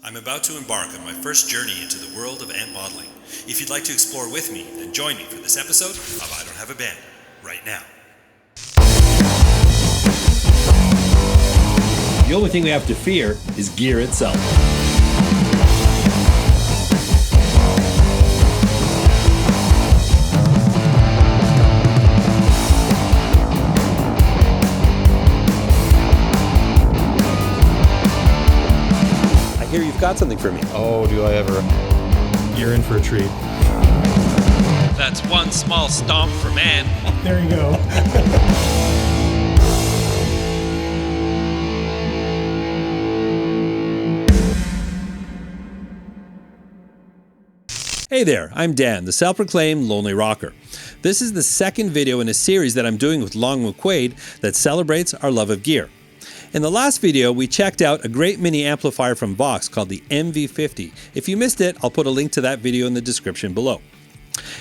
I'm about to embark on my first journey into the world of amp modeling. If you'd like to explore with me, then join me for this episode of I Don't Have a Band, right now. The only thing we have to fear is gear itself. I hear you've got something for me. Oh, do I ever. You're in for a treat. That's one small stomp for man. There you go. Hey there, I'm Dan, the self-proclaimed Lonely Rocker. This is the second video in a series that I'm doing with Long McQuade that celebrates our love of gear. In the last video, we checked out a great mini amplifier from Vox called the MV50. If you missed it, I'll put a link to that video in the description below.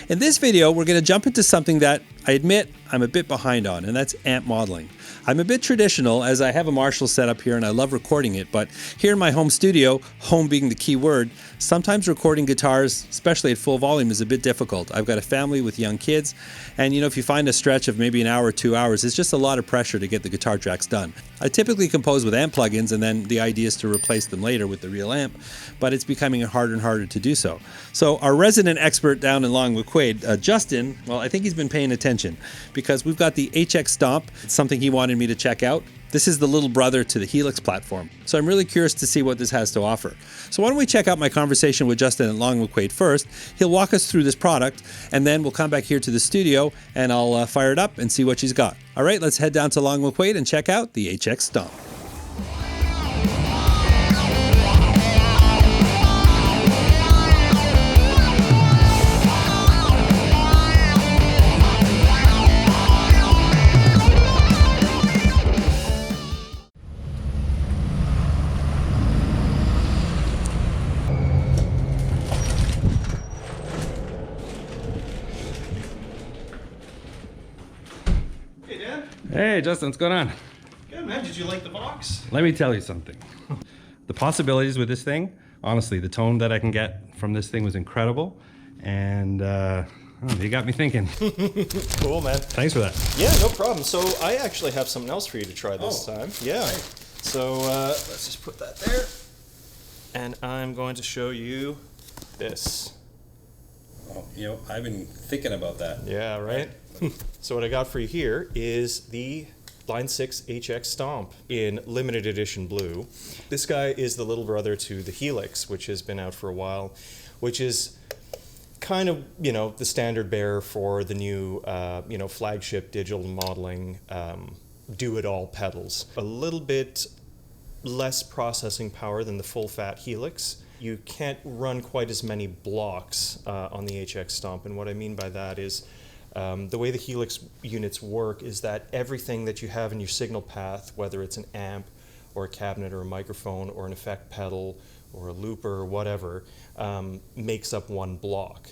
In this video, we're going to jump into something that I admit I'm a bit behind on, and that's amp modeling. I'm a bit traditional as I have a Marshall set up here and I love recording it, but here in my home studio, home being the key word, sometimes recording guitars, especially at full volume, is a bit difficult. I've got a family with young kids, and if you find a stretch of maybe an hour or 2 hours, it's just a lot of pressure to get the guitar tracks done. I typically compose with amp plugins, and then the idea is to replace them later with the real amp, but it's becoming harder and harder to do so. So our resident expert down in Long McQuade, Justin, well, I think he's been paying attention because we've got the Hx Stomp. It's something he wanted me to check out. This is the little brother to the Helix platform. So I'm really curious to see what this has to offer. So why don't we check out my conversation with Justin at Long McQuade first. He'll walk us through this product, and then we'll come back here to the studio and I'll fire it up and see what she's got. All right, let's head down to Long McQuade and check out the Hx Stomp. Hey Justin, what's going on? Good, man. Did you like the Vox? Let me tell you something. The possibilities with this thing, honestly, the tone that I can get from this thing was incredible. And you got me thinking. Cool, man. Thanks for that. Yeah, no problem. So I actually have something else for you to try this time. Yeah. Right. So let's just put that there. And I'm going to show you this. Oh, I've been thinking about that. Yeah, right? So what I got for you here is the Line 6 Hx Stomp in limited edition blue. This guy is the little brother to the Helix, which has been out for a while, which is kind of, the standard bearer for the new, flagship digital modeling do-it-all pedals. A little bit less processing power than the full-fat Helix. You can't run quite as many blocks on the Hx Stomp, and what I mean by that is the way the Helix units work is that everything that you have in your signal path, whether it's an amp or a cabinet or a microphone or an effect pedal or a looper or whatever, makes up one block.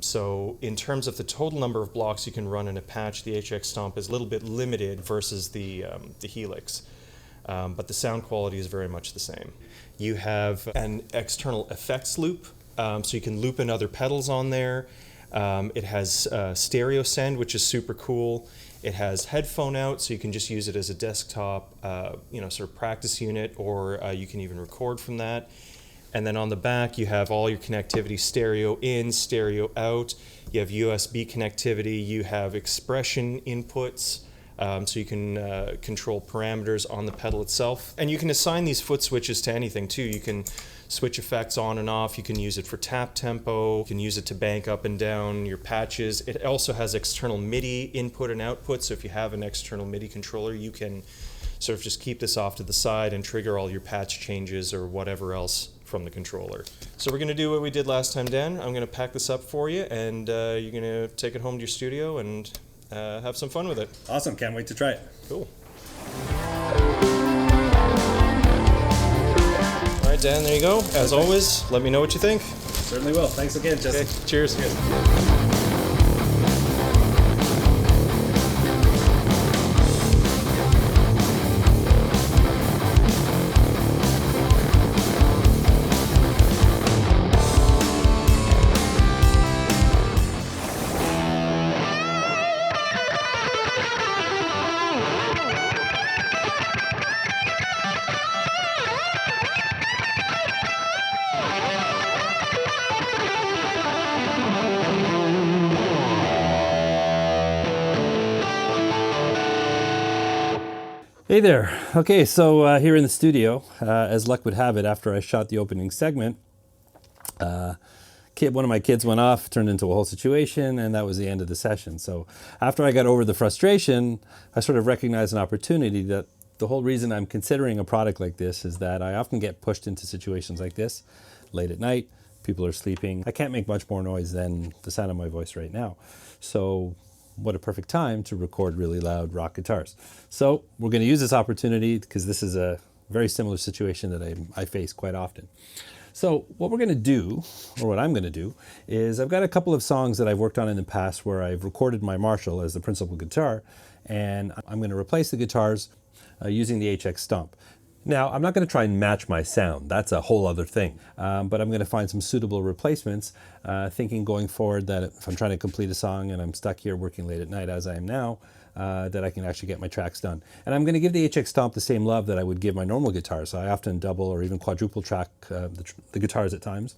So in terms of the total number of blocks you can run in a patch, the Hx Stomp is a little bit limited versus the Helix. But the sound quality is very much the same. You have an external effects loop, so you can loop in other pedals on there. It has stereo send, which is super cool. It has headphone out, so you can just use it as a desktop, sort of practice unit, or you can even record from that. And then on the back, you have all your connectivity, stereo in, stereo out. You have USB connectivity. You have expression inputs. So you can control parameters on the pedal itself. And you can assign these foot switches to anything too. You can switch effects on and off. You can use it for tap tempo. You can use it to bank up and down your patches. It also has external Midi input and output. So if you have an external Midi controller, you can sort of just keep this off to the side and trigger all your patch changes or whatever else from the controller. So we're going to do what we did last time, Dan. I'm going to pack this up for you, and you're going to take it home to your studio and have some fun with it. Awesome, can't wait to try it. Cool. All right, Dan, there you go. As always, let me know what you think. Certainly will. Thanks again, Justin. Okay, cheers. Hey there. Okay, so here in the studio, as luck would have it, after I shot the opening segment, one of my kids went off, turned into a whole situation, and that was the end of the session. So after I got over the frustration, I sort of recognized an opportunity that the whole reason I'm considering a product like this is that I often get pushed into situations like this late at night. People are sleeping. I can't make much more noise than the sound of my voice right now. So what a perfect time to record really loud rock guitars. So we're going to use this opportunity because this is a very similar situation that I face quite often. So what we're going to do, or what I'm going to do, is I've got a couple of songs that I've worked on in the past where I've recorded my Marshall as the principal guitar, and I'm going to replace the guitars using the Hx Stomp. Now, I'm not going to try and match my sound. That's a whole other thing. But I'm going to find some suitable replacements, thinking going forward that if I'm trying to complete a song and I'm stuck here working late at night, as I am now, that I can actually get my tracks done. And I'm going to give the Hx Stomp the same love that I would give my normal guitars. So I often double or even quadruple track the guitars at times.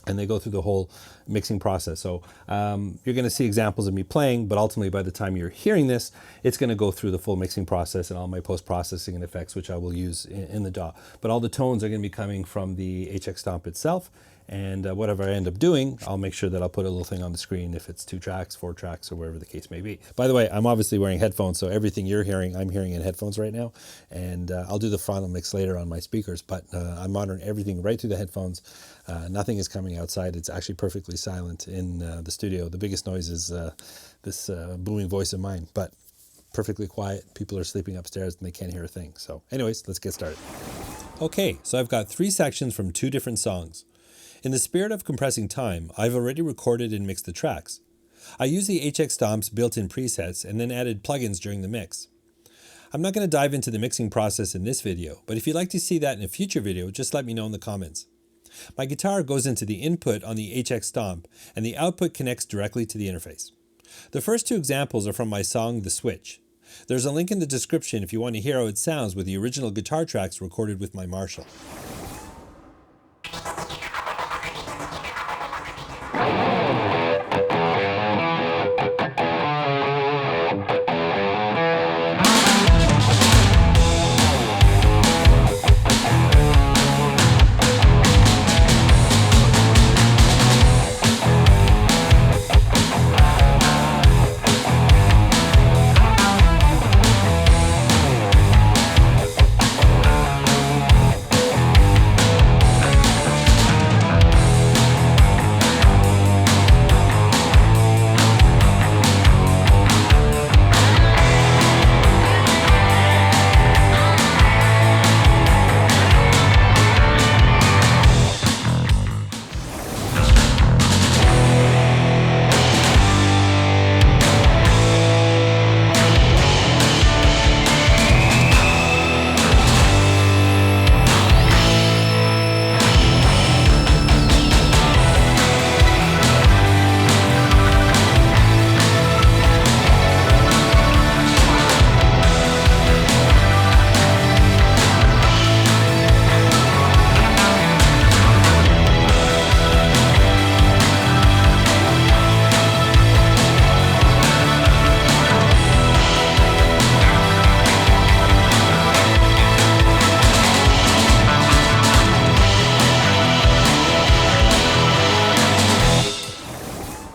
And they go through the whole mixing process. So you're going to see examples of me playing, but ultimately by the time you're hearing this, it's going to go through the full mixing process and all my post-processing and effects, which I will use in the DAW. But all the tones are going to be coming from the Hx Stomp itself. And whatever I end up doing, I'll make sure that I'll put a little thing on the screen if it's 2 tracks, 4 tracks, or wherever the case may be. By the way, I'm obviously wearing headphones, so everything you're hearing, I'm hearing in headphones right now. And I'll do the final mix later on my speakers, but I'm monitoring everything right through the headphones. Nothing is coming outside. It's actually perfectly silent in the studio. The biggest noise is this booming voice of mine, but perfectly quiet. People are sleeping upstairs and they can't hear a thing. So anyways, let's get started. Okay, so I've got 3 sections from 2 different songs. In the spirit of compressing time, I've already recorded and mixed the tracks. I used the Hx Stomp's built-in presets and then added plugins during the mix. I'm not going to dive into the mixing process in this video, but if you'd like to see that in a future video, just let me know in the comments. My guitar goes into the input on the Hx Stomp, and the output connects directly to the interface. The first 2 examples are from my song, The Switch. There's a link in the description if you want to hear how it sounds with the original guitar tracks recorded with my Marshall.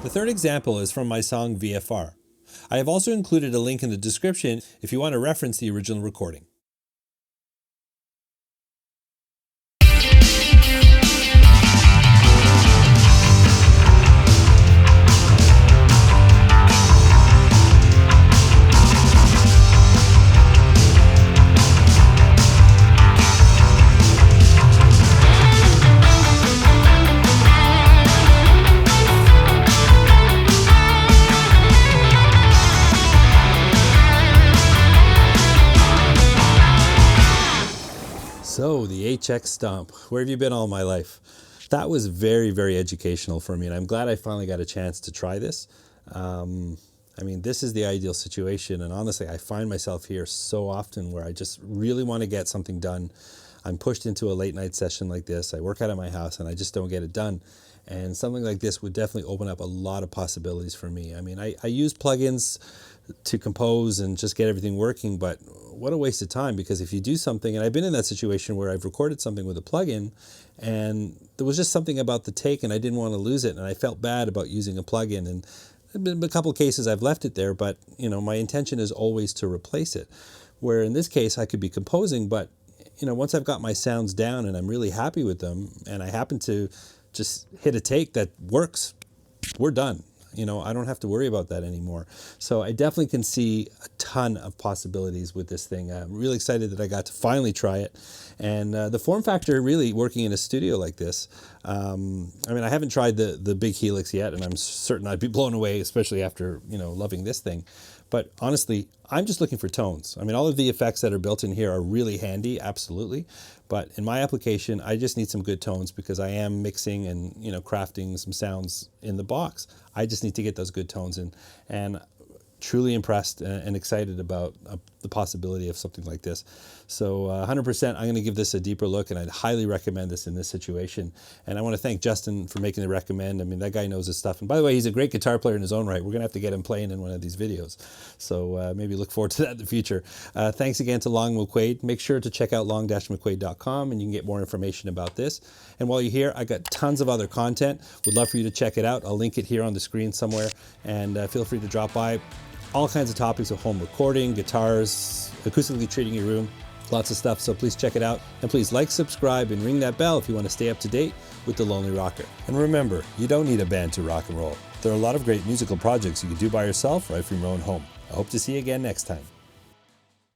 The third example is from my song VFR. I have also included a link in the description if you want to reference the original recording. So the Hx Stomp, where have you been all my life? That was very, very educational for me, and I'm glad I finally got a chance to try this. I mean, this is the ideal situation, and honestly, I find myself here so often where I just really want to get something done I'm pushed into a late night session like this, I work out of my house and I just don't get it done. And something like this would definitely open up a lot of possibilities for me. I mean, I use plugins to compose and just get everything working, but what a waste of time, because if you do something, and I've been in that situation where I've recorded something with a plugin and there was just something about the take and I didn't want to lose it and I felt bad about using a plugin, and there have been a couple of cases I've left it there, but you know, my intention is always to replace it. Where in this case I could be composing, but you know, once I've got my sounds down and I'm really happy with them and I happen to just hit a take that works, we're done. You know, I don't have to worry about that anymore. So I definitely can see a ton of possibilities with this thing. I'm really excited that I got to finally try it. And the form factor really working in a studio like this, I mean, I haven't tried the big Helix yet, and I'm certain I'd be blown away, especially after, you know, loving this thing. But honestly, I'm just looking for tones. I mean, all of the effects that are built in here are really handy, absolutely. But in my application, I just need some good tones because I am mixing and, you know, crafting some sounds in the box. I just need to get those good tones in. And truly impressed and excited about the possibility of something like this. So 100%, I'm going to give this a deeper look, and I'd highly recommend this in this situation. And I want to thank Justin for making the recommend. I mean, that guy knows his stuff. And by the way, he's a great guitar player in his own right. We're going to have to get him playing in one of these videos. So maybe look forward to that in the future. Thanks again to Long McQuade. Make sure to check out long-mcquade.com and you can get more information about this. And while you're here, I got tons of other content. Would love for you to check it out. I'll link it here on the screen somewhere. And feel free to drop by. All kinds of topics of home recording, guitars, acoustically treating your room, lots of stuff, so please check it out. And please like, subscribe, and ring that bell if you want to stay up to date with The Lonely Rocker. And remember, you don't need a band to rock and roll. There are a lot of great musical projects you can do by yourself right from your own home. I hope to see you again next time.